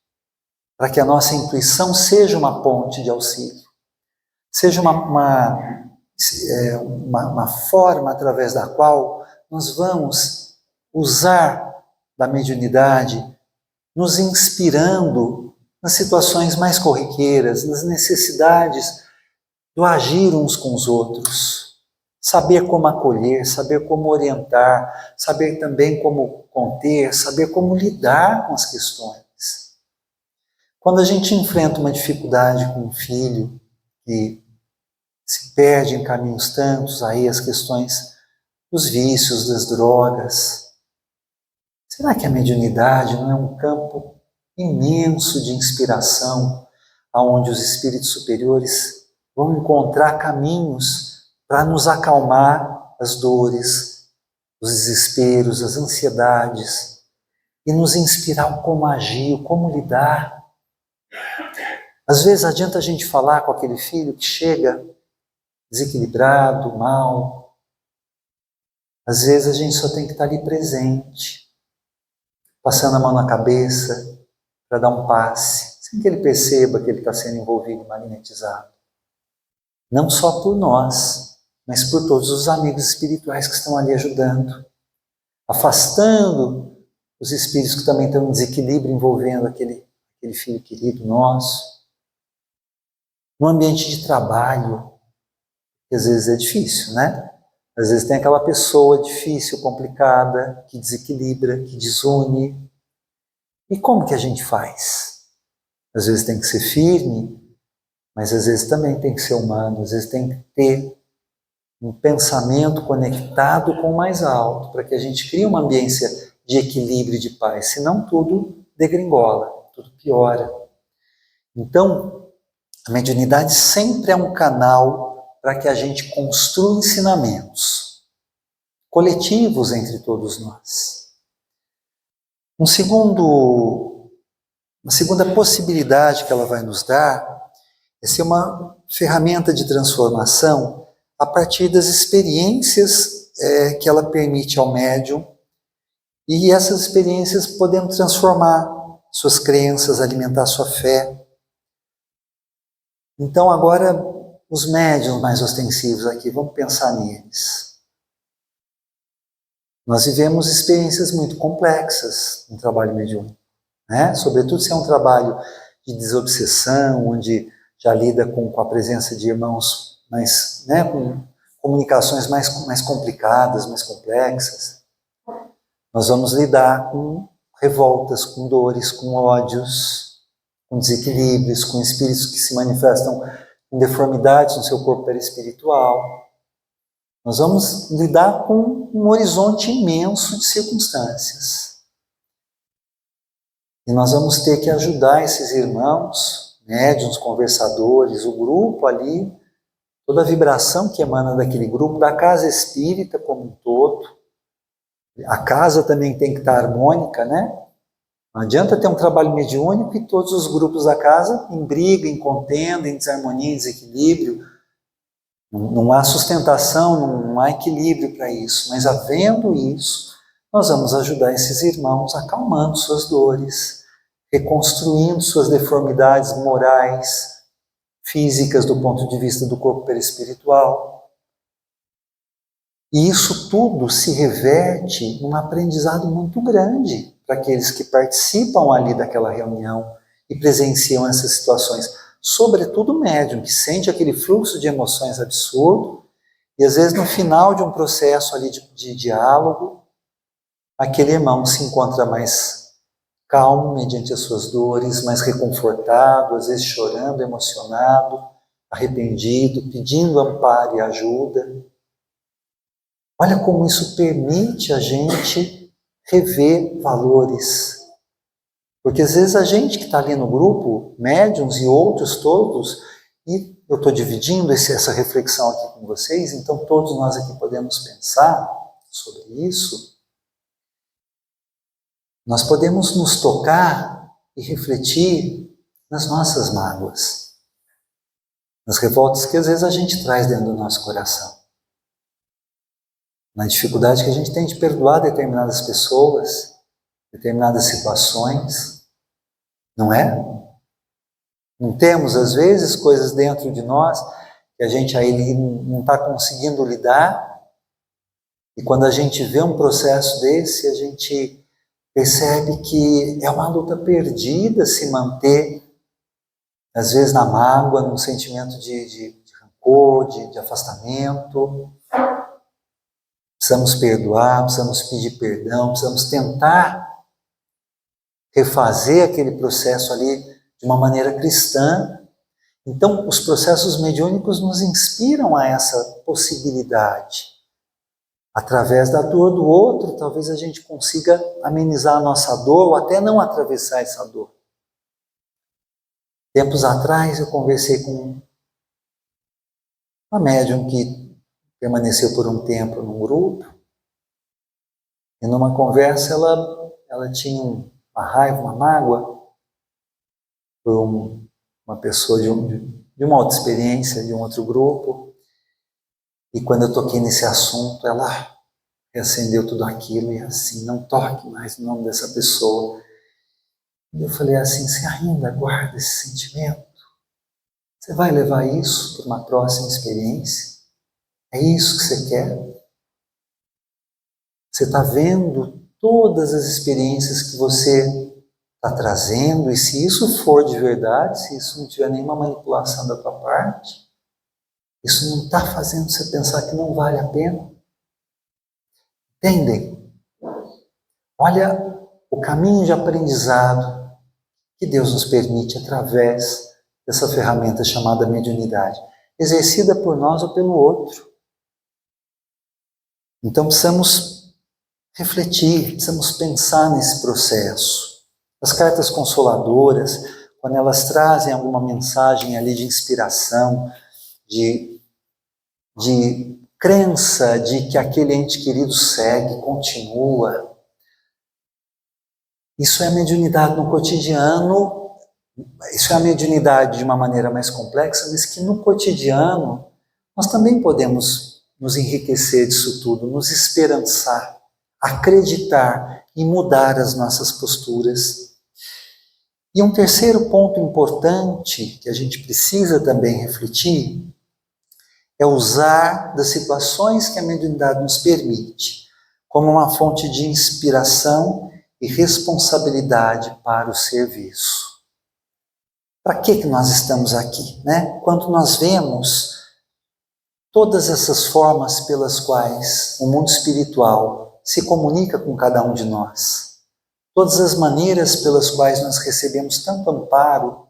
A: para que a nossa intuição seja uma ponte de auxílio, seja uma forma através da qual nós vamos usar da mediunidade, nos inspirando nas situações mais corriqueiras, nas necessidades do agir uns com os outros, saber como acolher, saber como orientar, saber também como conter, saber como lidar com as questões. Quando a gente enfrenta uma dificuldade com um filho que se perde em caminhos tantos, aí as questões dos vícios, das drogas, será que a mediunidade não é um campo imenso de inspiração, onde os espíritos superiores vão encontrar caminhos para nos acalmar as dores, os desesperos, as ansiedades, e nos inspirar como agir, como lidar? Às vezes adianta a gente falar com aquele filho que chega desequilibrado, mal. Às vezes a gente só tem que estar ali presente, passando a mão na cabeça para dar um passe, sem que ele perceba que ele está sendo envolvido, magnetizado. Não só por nós, mas por todos os amigos espirituais que estão ali ajudando, afastando os espíritos que também estão em desequilíbrio, envolvendo aquele filho querido nosso. No ambiente de trabalho, que às vezes é difícil, né? Às vezes tem aquela pessoa difícil, complicada, que desequilibra, que desune. E como que a gente faz? Às vezes tem que ser firme, mas às vezes também tem que ser humano, às vezes tem que ter um pensamento conectado com o mais alto, para que a gente crie uma ambiência de equilíbrio e de paz, senão tudo degringola, tudo piora. Então, a mediunidade sempre é um canal para que a gente construa ensinamentos coletivos entre todos nós. Uma segunda possibilidade que ela vai nos dar é ser uma ferramenta de transformação a partir das experiências que ela permite ao médium, e essas experiências podendo transformar suas crenças, alimentar sua fé. Então agora, os médiuns mais ostensivos aqui, vamos pensar neles. Nós vivemos experiências muito complexas no trabalho mediúnico, né? Sobretudo se é um trabalho de desobsessão, onde já lida com a presença de irmãos mais, né, com comunicações mais complicadas, mais complexas. Nós vamos lidar com revoltas, com dores, com ódios, com desequilíbrios, com espíritos que se manifestam com deformidades no seu corpo perispiritual. Nós vamos lidar com um horizonte imenso de circunstâncias. E nós vamos ter que ajudar esses irmãos, médiuns, conversadores, o grupo ali, toda a vibração que emana daquele grupo, da casa espírita como um todo. A casa também tem que estar harmônica, né? Não adianta ter um trabalho mediúnico e todos os grupos da casa em briga, em contenda, em desarmonia, em desequilíbrio. Não há sustentação, não há equilíbrio para isso. Mas havendo isso, nós vamos ajudar esses irmãos acalmando suas dores, reconstruindo suas deformidades morais, físicas do ponto de vista do corpo perispiritual. E isso tudo se reverte num aprendizado muito grande para aqueles que participam ali daquela reunião e presenciam essas situações. Sobretudo o médium, que sente aquele fluxo de emoções absurdo, e às vezes no final de um processo ali de diálogo, aquele irmão se encontra mais calmo mediante as suas dores, mais reconfortado, às vezes chorando, emocionado, arrependido, pedindo amparo e ajuda. Olha como isso permite a gente rever valores. Porque às vezes a gente que está ali no grupo, médiuns e outros todos, e eu estou dividindo essa reflexão aqui com vocês, então todos nós aqui podemos pensar sobre isso. Nós podemos nos tocar e refletir nas nossas mágoas, nas revoltas que às vezes a gente traz dentro do nosso coração, na dificuldade que a gente tem de perdoar determinadas pessoas, determinadas situações, não é? Não temos, às vezes, coisas dentro de nós que a gente aí não está conseguindo lidar, e quando a gente vê um processo desse, a gente percebe que é uma luta perdida se manter, às vezes, na mágoa, num sentimento de rancor, de afastamento. Precisamos perdoar, precisamos pedir perdão, precisamos tentar refazer aquele processo ali de uma maneira cristã. Então, os processos mediúnicos nos inspiram a essa possibilidade. Através da dor do outro, talvez a gente consiga amenizar a nossa dor ou até não atravessar essa dor. Tempos atrás, eu conversei com uma médium que permaneceu por um tempo num grupo, e numa conversa ela tinha uma raiva, uma mágoa por uma pessoa de uma outra experiência, de um outro grupo, e quando eu toquei nesse assunto, ela reacendeu tudo aquilo, e assim, não toque mais no nome dessa pessoa. E eu falei assim, você ainda guarda esse sentimento? Você vai levar isso para uma próxima experiência? É isso que você quer? Você está vendo todas as experiências que você está trazendo, e se isso for de verdade, se isso não tiver nenhuma manipulação da tua parte, isso não está fazendo você pensar que não vale a pena? Entendem? Olha o caminho de aprendizado que Deus nos permite através dessa ferramenta chamada mediunidade, exercida por nós ou pelo outro. Então precisamos refletir, precisamos pensar nesse processo. As cartas consoladoras, quando elas trazem alguma mensagem ali de inspiração, de crença de que aquele ente querido segue, continua. Isso é a mediunidade no cotidiano, isso é a mediunidade de uma maneira mais complexa, mas que no cotidiano nós também podemos nos enriquecer disso tudo, nos esperançar, acreditar e mudar as nossas posturas. E um terceiro ponto importante que a gente precisa também refletir é usar das situações que a mediunidade nos permite como uma fonte de inspiração e responsabilidade para o serviço. Para que nós estamos aqui, né? Quando nós vemos todas essas formas pelas quais o mundo espiritual se comunica com cada um de nós, todas as maneiras pelas quais nós recebemos tanto amparo,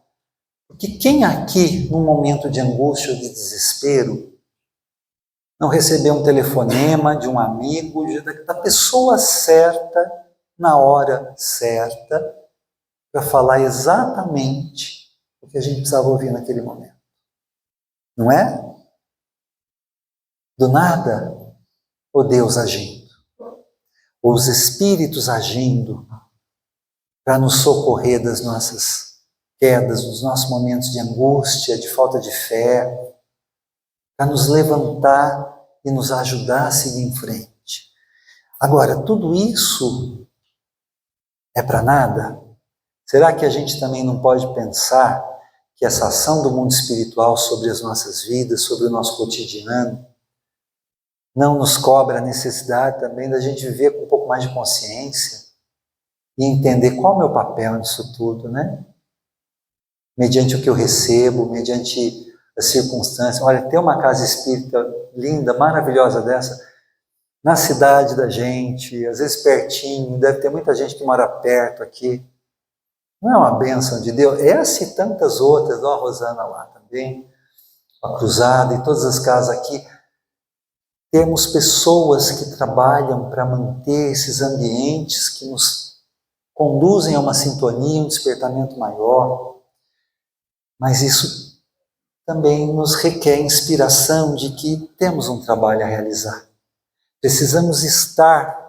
A: porque quem aqui, num momento de angústia ou de desespero, não recebeu um telefonema de um amigo, da pessoa certa, na hora certa, para falar exatamente o que a gente precisava ouvir naquele momento? Não é? Do nada, o Deus agindo, ou os Espíritos agindo, para nos socorrer das nossas quedas, dos nossos momentos de angústia, de falta de fé, para nos levantar e nos ajudar a seguir em frente. Agora, tudo isso é para nada? Será que a gente também não pode pensar que essa ação do mundo espiritual sobre as nossas vidas, sobre o nosso cotidiano, não nos cobra a necessidade também da gente viver com um pouco mais de consciência e entender qual é o meu papel nisso tudo, né? Mediante o que eu recebo, mediante as circunstâncias. Olha, ter uma casa espírita linda, maravilhosa dessa, na cidade da gente, às vezes pertinho, deve ter muita gente que mora perto aqui. Não é uma bênção de Deus? Essa e tantas outras, ó, a Rosana lá também. a Cruzada e todas as casas aqui, temos pessoas que trabalham para manter esses ambientes que nos conduzem a uma sintonia, um despertamento maior, mas isso também nos requer inspiração de que temos um trabalho a realizar. Precisamos estar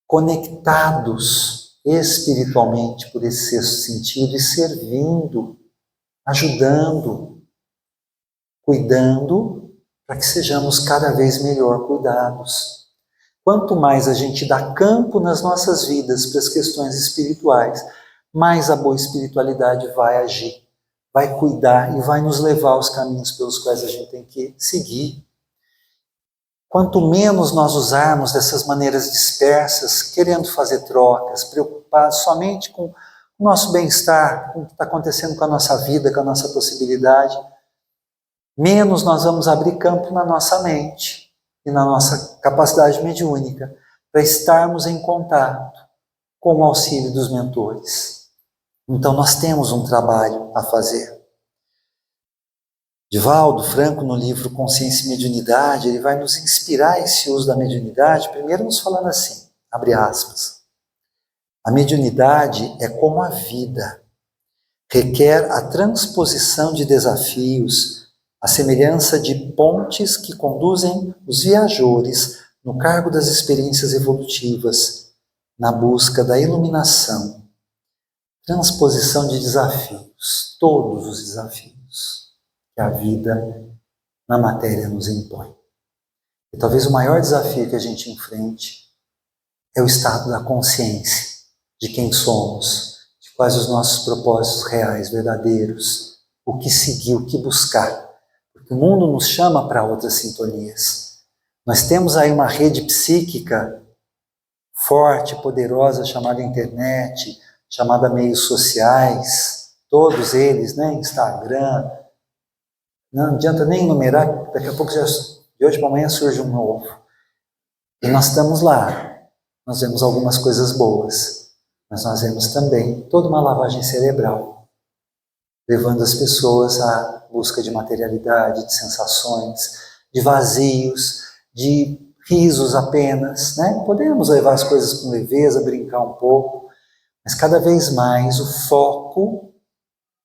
A: conectados espiritualmente por esse sexto sentido e servindo, ajudando, cuidando, para que sejamos cada vez melhor cuidados. Quanto mais a gente dá campo nas nossas vidas para as questões espirituais, mais a boa espiritualidade vai agir, vai cuidar e vai nos levar aos caminhos pelos quais a gente tem que seguir. Quanto menos nós usarmos dessas maneiras dispersas, querendo fazer trocas, preocupados somente com o nosso bem-estar, com o que está acontecendo com a nossa vida, com a nossa possibilidade, menos nós vamos abrir campo na nossa mente e na nossa capacidade mediúnica para estarmos em contato com o auxílio dos mentores. Então nós temos um trabalho a fazer. Divaldo Franco, no livro Consciência e Mediunidade, ele vai nos inspirar esse uso da mediunidade, primeiro nos falando assim, abre aspas, a mediunidade é como a vida, requer a transposição de desafios, a semelhança de pontes que conduzem os viajores no cargo das experiências evolutivas, na busca da iluminação. Transposição de desafios, todos os desafios que a vida na matéria nos impõe. E talvez o maior desafio que a gente enfrente é o estado da consciência de quem somos, de quais os nossos propósitos reais, verdadeiros, o que seguir, o que buscar. O mundo nos chama para outras sintonias. Nós temos aí uma rede psíquica forte, poderosa, chamada internet, chamada meios sociais, todos eles, né? Instagram. Não adianta nem enumerar, daqui a pouco, de hoje para amanhã surge um novo. E nós estamos lá. Nós vemos algumas coisas boas, mas nós vemos também toda uma lavagem cerebral, levando as pessoas à busca de materialidade, de sensações, de vazios, de risos apenas, né? Podemos levar as coisas com leveza, brincar um pouco, mas cada vez mais o foco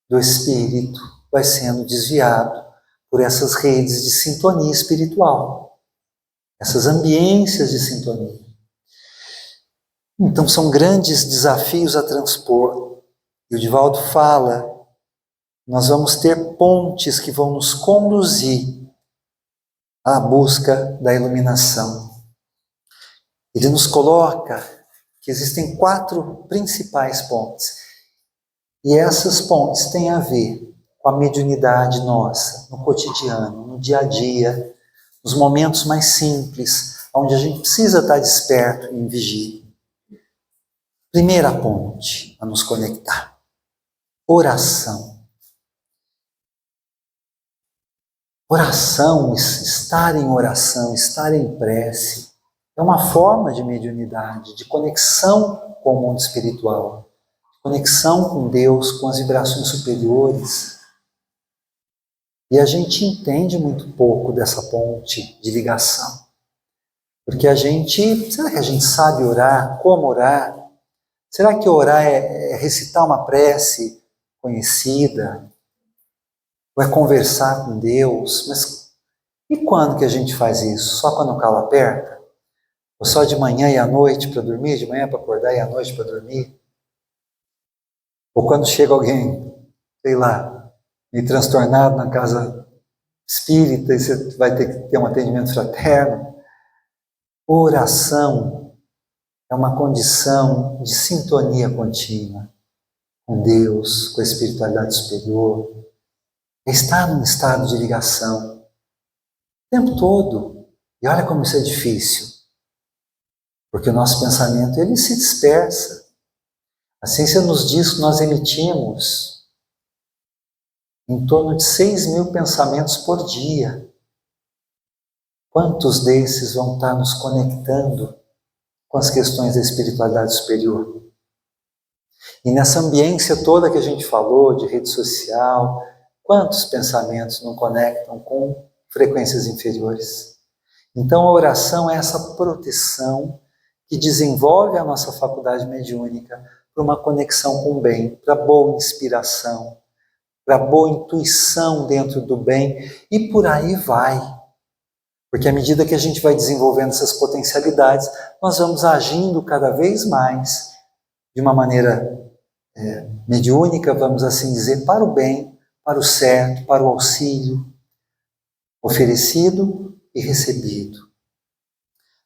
A: do espírito vai sendo desviado por essas redes de sintonia espiritual, essas ambiências de sintonia. Então são grandes desafios a transpor. E o Divaldo fala, nós vamos ter pontes que vão nos conduzir à busca da iluminação. Ele nos coloca que existem 4 principais pontes. E essas pontes têm a ver com a mediunidade nossa, no cotidiano, no dia a dia, nos momentos mais simples, onde a gente precisa estar desperto e em vigília. Primeira ponte a nos conectar: oração. Oração, estar em oração, estar em prece, é uma forma de mediunidade, de conexão com o mundo espiritual, de conexão com Deus, com as vibrações superiores. E a gente entende muito pouco dessa ponte de ligação. Porque será que a gente sabe orar? Como orar? Será que orar é recitar uma prece conhecida? Ou é conversar com Deus? Mas e quando que a gente faz isso? Só quando o calo aperta? Ou só de manhã e à noite para dormir? De manhã para acordar e à noite para dormir? Ou quando chega alguém, sei lá, meio transtornado na casa espírita e você vai ter que ter um atendimento fraterno? Oração é uma condição de sintonia contínua com Deus, com a espiritualidade superior. É estar num estado de ligação o tempo todo. E olha como isso é difícil. Porque o nosso pensamento, ele se dispersa. A ciência nos diz que nós emitimos em torno de 6.000 pensamentos por dia. Quantos desses vão estar nos conectando com as questões da espiritualidade superior? E nessa ambiência toda que a gente falou, de rede social, Quantos pensamentos não conectam com frequências inferiores? Então a oração é essa proteção que desenvolve a nossa faculdade mediúnica para uma conexão com o bem, para boa inspiração, para boa intuição dentro do bem, e por aí vai. Porque à medida que a gente vai desenvolvendo essas potencialidades, nós vamos agindo cada vez mais de uma maneira mediúnica, vamos assim dizer, para o bem, para o certo, para o auxílio oferecido e recebido.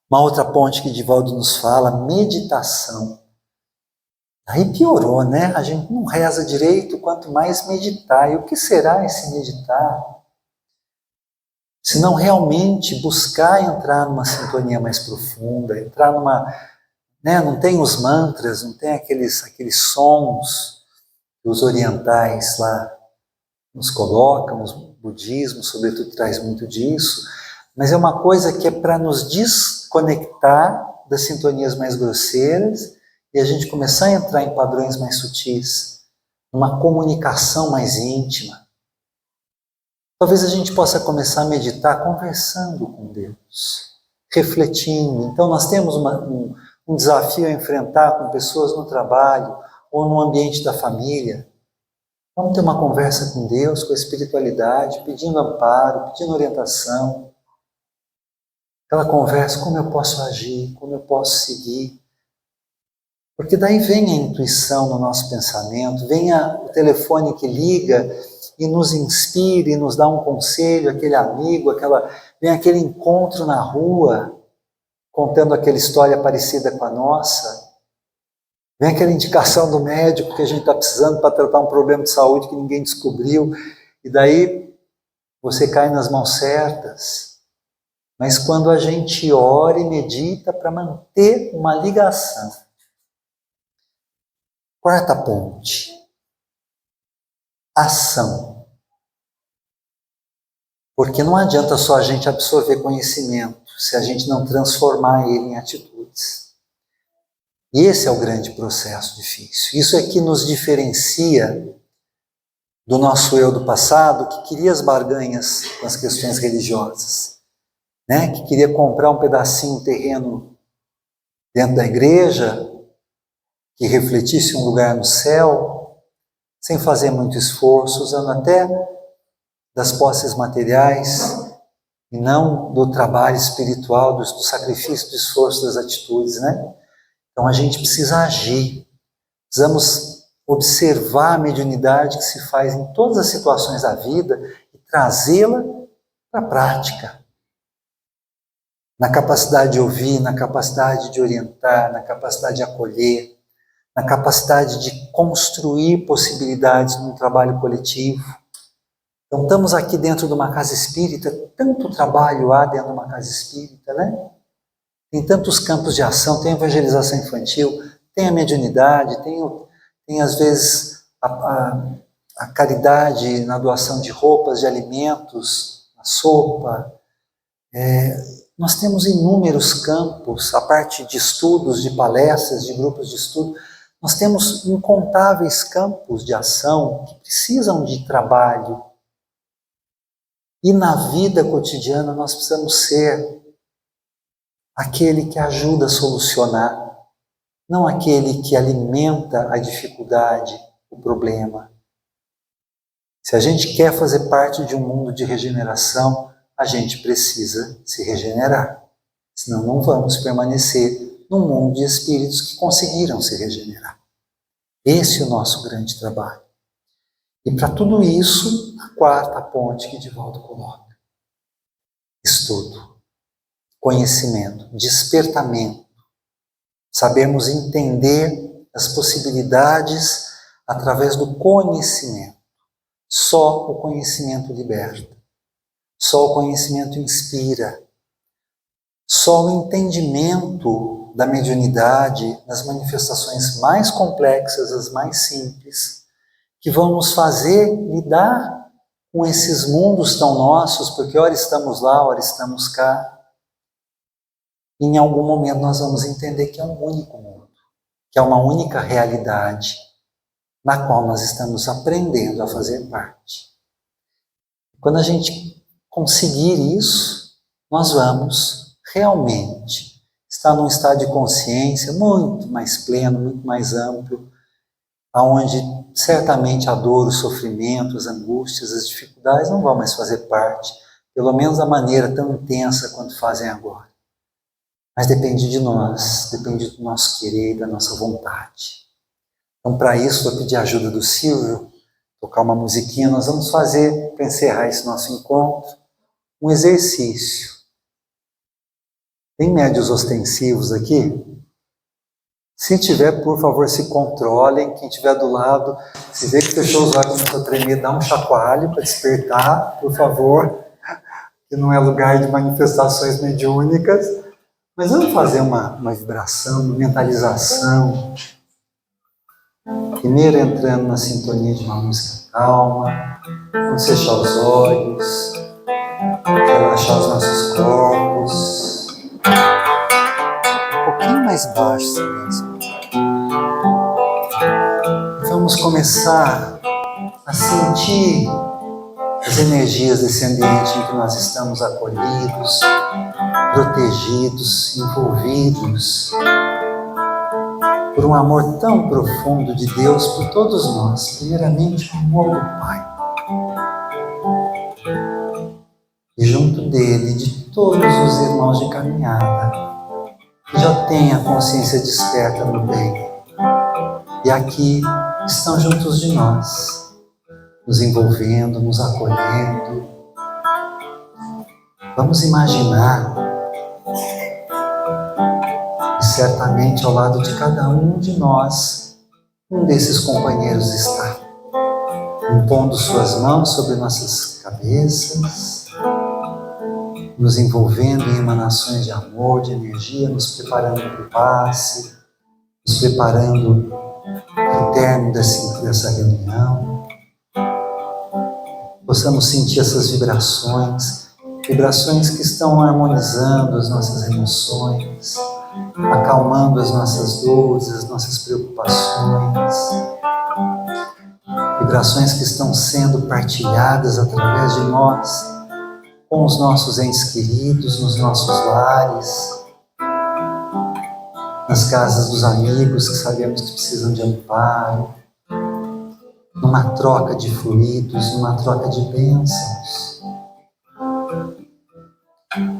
A: Uma outra ponte que Divaldo nos fala, meditação. Aí piorou, né? A gente não reza direito, quanto mais meditar. E o que será esse meditar? Se não realmente buscar entrar numa sintonia mais profunda, entrar numa... né? Não tem os mantras, não tem aqueles sons que os orientais lá nos colocam, os budismo, sobretudo, traz muito disso, mas é uma coisa que é para nos desconectar das sintonias mais grosseiras e a gente começar a entrar em padrões mais sutis, numa comunicação mais íntima. Talvez a gente possa começar a meditar conversando com Deus, refletindo. Então nós temos um desafio a enfrentar com pessoas no trabalho ou no ambiente da família. Vamos ter uma conversa com Deus, com a espiritualidade, pedindo amparo, pedindo orientação. Aquela conversa, como eu posso agir, como eu posso seguir. Porque daí vem a intuição no nosso pensamento, vem o telefone que liga e nos inspira e nos dá um conselho, aquele amigo, vem aquele encontro na rua, contando aquela história parecida com a nossa. Vem aquela indicação do médico que a gente está precisando para tratar um problema de saúde que ninguém descobriu, e daí você cai nas mãos certas. Mas quando a gente ora e medita para manter uma ligação. Quarta ponte. Ação. Porque não adianta só a gente absorver conhecimento se a gente não transformar ele em atitudes. E esse é o grande processo difícil. Isso é que nos diferencia do nosso eu do passado, que queria as barganhas com as questões religiosas, né? Que queria comprar um pedacinho de terreno dentro da igreja, que refletisse um lugar no céu, sem fazer muito esforço, usando até das posses materiais, e não do trabalho espiritual, do sacrifício, do esforço, das atitudes, né? Então a gente precisa agir, precisamos observar a mediunidade que se faz em todas as situações da vida e trazê-la para a prática. Na capacidade de ouvir, na capacidade de orientar, na capacidade de acolher, na capacidade de construir possibilidades num trabalho coletivo. Então estamos aqui dentro de uma casa espírita, tanto trabalho há dentro de uma casa espírita, né? Tem tantos campos de ação, tem a evangelização infantil, tem a mediunidade, tem às vezes a caridade na doação de roupas, de alimentos, a sopa. Nós temos inúmeros campos, a parte de estudos, de palestras, de grupos de estudo. Nós temos incontáveis campos de ação que precisam de trabalho. E na vida cotidiana nós precisamos ser aquele que ajuda a solucionar, não aquele que alimenta a dificuldade, o problema. Se a gente quer fazer parte de um mundo de regeneração, a gente precisa se regenerar. Senão não vamos permanecer num mundo de espíritos que conseguiram se regenerar. Esse é o nosso grande trabalho. E para tudo isso, a quarta ponte que Divaldo coloca. Estudo. Conhecimento, despertamento, sabemos entender as possibilidades através do conhecimento. Só o conhecimento liberta, só o conhecimento inspira, só o entendimento da mediunidade nas manifestações mais complexas, as mais simples, que vão nos fazer lidar com esses mundos tão nossos, porque ora estamos lá, ora estamos cá. E em algum momento nós vamos entender que é um único mundo, que é uma única realidade, na qual nós estamos aprendendo a fazer parte. Quando a gente conseguir isso, nós vamos realmente estar num estado de consciência muito mais pleno, muito mais amplo, aonde certamente a dor, o sofrimento, as angústias, as dificuldades não vão mais fazer parte, pelo menos da maneira tão intensa quanto fazem agora. Mas depende de nós, depende do nosso querer, da nossa vontade. Então, para isso, vou pedir a ajuda do Silvio, tocar uma musiquinha. Nós vamos fazer, para encerrar esse nosso encontro, um exercício. Tem médios ostensivos aqui? Se tiver, por favor, se controlem. Quem estiver do lado, se vê que fechou os olhos, começou a tremer, dá um chacoalho para despertar, por favor, que não é lugar de manifestações mediúnicas. Mas vamos fazer uma vibração, uma mentalização. Primeiro entrando na sintonia de uma música calma. Vamos fechar os olhos, relaxar os nossos corpos. Um pouquinho mais baixo, mesmo. Vamos começar a sentir as energias desse ambiente em que nós estamos acolhidos, protegidos, envolvidos por um amor tão profundo de Deus por todos nós. Primeiramente, o amor do Pai. E junto dele, de todos os irmãos de caminhada, que já têm a consciência desperta no bem. E aqui estão juntos de nós, nos envolvendo, nos acolhendo. Vamos imaginar que certamente ao lado de cada um de nós, um desses companheiros está, impondo suas mãos sobre nossas cabeças, nos envolvendo em emanações de amor, de energia, nos preparando para o passe, nos preparando para o término dessa reunião. Possamos sentir essas vibrações que estão harmonizando as nossas emoções, acalmando as nossas dores, as nossas preocupações, vibrações que estão sendo partilhadas através de nós, com os nossos entes queridos, nos nossos lares, nas casas dos amigos que sabemos que precisam de amparo, numa troca de fluidos, numa troca de bênçãos.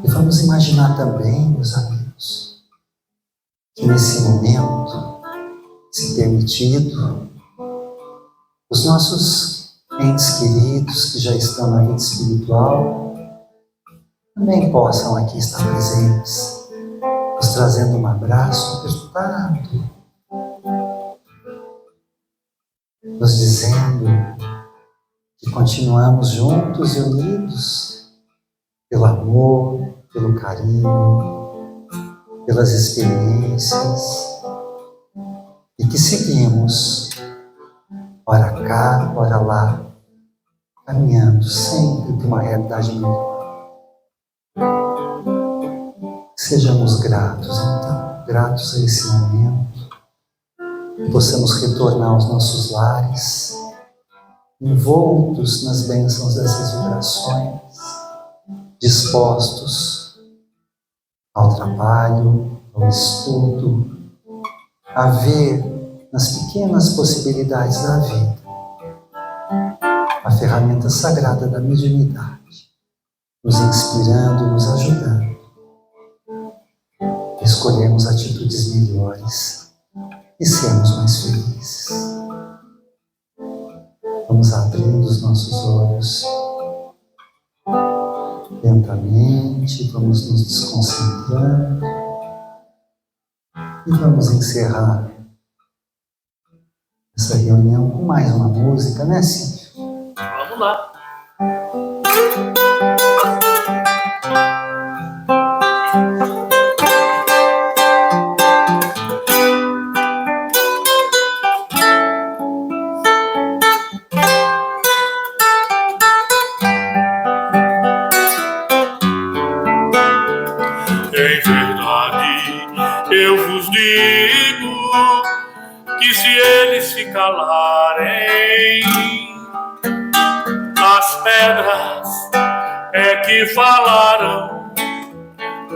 A: E vamos imaginar também, meus amigos, que nesse momento, se permitido, os nossos entes queridos que já estão na vida espiritual também possam aqui estar presentes, nos trazendo um abraço apertado, nos dizendo que continuamos juntos e unidos pelo amor, pelo carinho, pelas experiências, e que seguimos, ora cá, ora lá, caminhando sempre para uma realidade melhor. Sejamos gratos, então, gratos a esse momento, que possamos retornar aos nossos lares, envoltos nas bênçãos dessas vibrações, dispostos ao trabalho, ao estudo, a ver nas pequenas possibilidades da vida a ferramenta sagrada da mediunidade, nos inspirando, nos ajudando. Escolhermos atitudes melhores e sermos mais felizes. Vamos abrindo os nossos olhos lentamente, vamos nos desconcentrando e vamos encerrar essa reunião com mais uma música, né, Silvio?
B: Vamos lá. Em verdade, eu vos digo que se eles se calarem, As pedras é que falaram,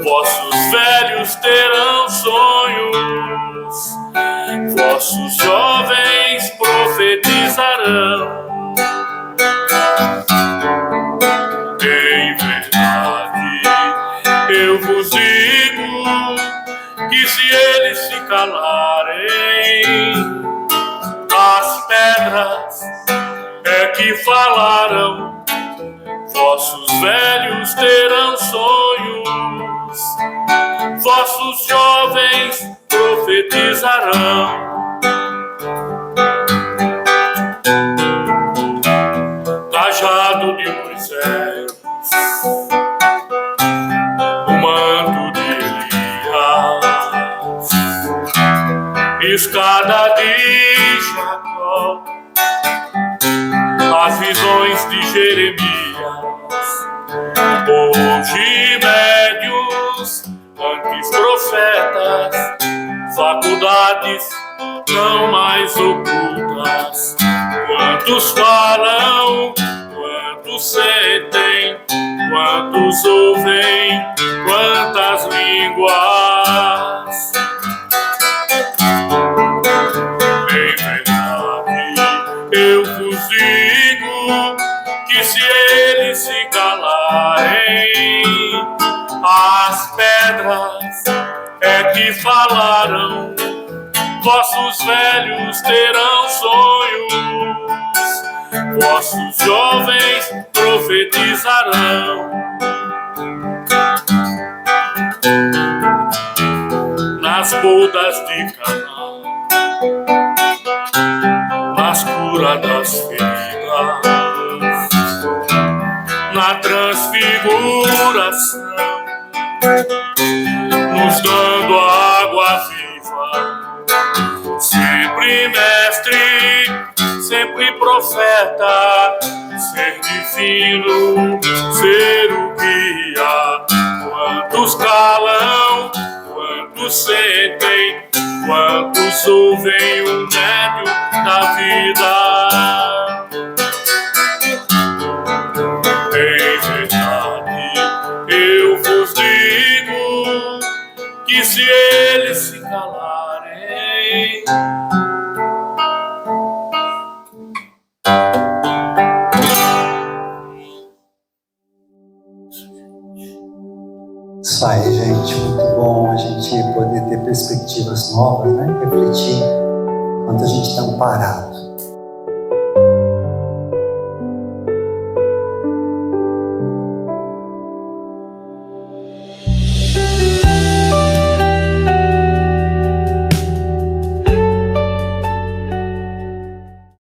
B: vossos velhos terão sonhos, vossos jovens profetizarão. Em verdade, eu vos digo que se eles se calarem, as pedras é que falaram, vossos velhos terão sonhos, vossos jovens profetizarão. Cajado de Moisés, o manto de Elias, escada de Jacó, as visões de Jeremias, hoje médios, antes profetas, faculdades não mais ocultas. Quantos falam, quantos sentem, quantos ouvem, quantas línguas. Em verdade, eu vos digo que se eles se calarem, as pedras é que falaram, vossos velhos terão sonhos, vossos jovens profetizarão. Nas bodas de Caná, nas curas das feridas, na transfiguração, nos dando água viva, sempre mestre, sempre profeta, ser divino, ser o guia. Quantos calam, quantos sentem, quantos ouvem o médio da vida. Em verdade, eu vos digo que se eles se calarem,
A: isso aí, gente, muito bom a gente poder ter perspectivas novas, né? Refletir enquanto a gente está amparado.